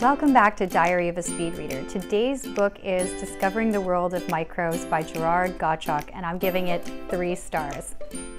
Welcome back to Diary of a Speed Reader. Today's book is Discovering the World of Microbes by Gerard Gottchalk, and I'm giving it 3 stars.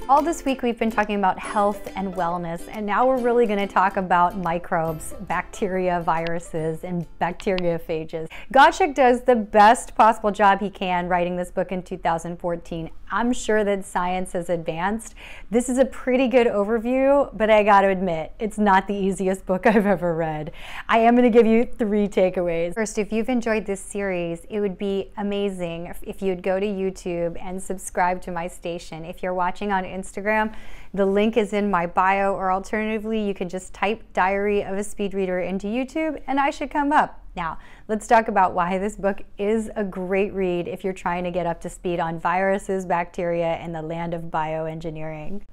All this week we've been talking about health and wellness, and now we're really going to talk about microbes, bacteria, viruses, and bacteriophages. Gottchalk does the best possible job he can writing this book in 2014. I'm sure that science has advanced. This is a pretty good overview, but I got to admit, it's not the easiest book I've ever read. I am going to give you 3 takeaways. First, if you've enjoyed this series, it would be amazing if you'd go to YouTube and subscribe to my station. If you're watching on Instagram, the link is in my bio, or alternatively, you can just type Diary of a Speed Reader into YouTube and I should come up. Now, let's talk about why this book is a great read if you're trying to get up to speed on viruses, bacteria, and the land of bioengineering.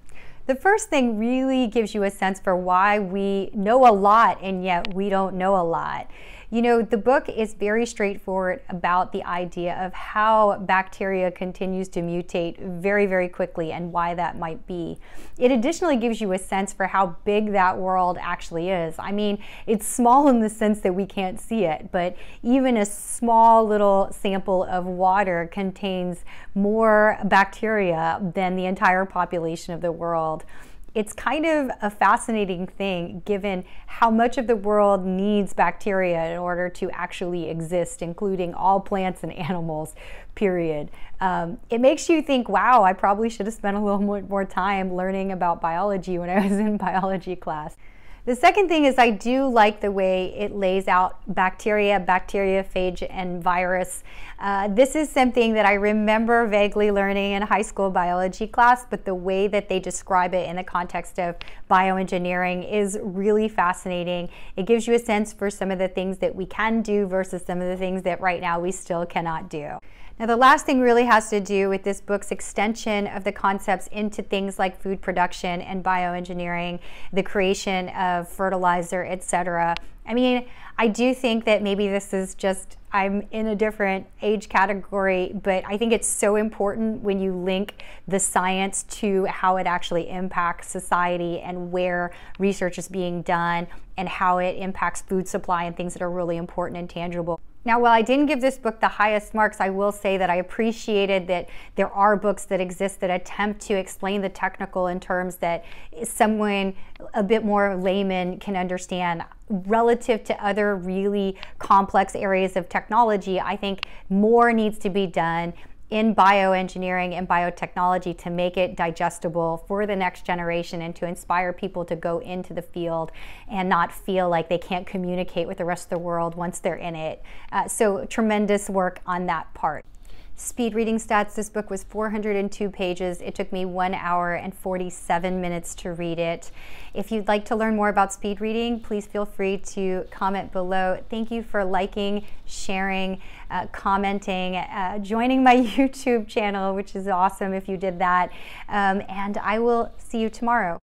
The first thing really gives you a sense for why we know a lot and yet we don't know a lot. You know, the book is very straightforward about the idea of how bacteria continues to mutate very, very quickly and why that might be. It additionally gives you a sense for how big that world actually is. I mean, it's small in the sense that we can't see it, but even a small little sample of water contains more bacteria than the entire population of the world. It's kind of a fascinating thing given how much of the world needs bacteria in order to actually exist, including all plants and animals, period. It makes you think, wow, I probably should have spent a little more time learning about biology when I was in biology class. The second thing is I do like the way it lays out bacteria, bacteriophage, and virus. This is something that I remember vaguely learning in high school biology class, but the way that they describe it in the context of bioengineering is really fascinating. It gives you a sense for some of the things that we can do versus some of the things that right now we still cannot do. Now, the last thing really has to do with this book's extension of the concepts into things like food production and bioengineering, the creation of fertilizer, etc. I mean, I do think that maybe this is just, I'm in a different age category, but I think it's so important when you link the science to how it actually impacts society and where research is being done and how it impacts food supply and things that are really important and tangible. Now, while I didn't give this book the highest marks, I will say that I appreciated that there are books that exist that attempt to explain the technical in terms that someone a bit more layman can understand. Relative to other really complex areas of technology, I think more needs to be done in bioengineering and biotechnology to make it digestible for the next generation and to inspire people to go into the field and not feel like they can't communicate with the rest of the world once they're in it. So tremendous work on that part. Speed reading stats, this book was 402 pages. It took me 1 hour and 47 minutes to read it. If you'd like to learn more about speed reading, please feel free to comment below. Thank you for liking, sharing, commenting, joining my YouTube channel, which is awesome if you did that. And I will see you tomorrow.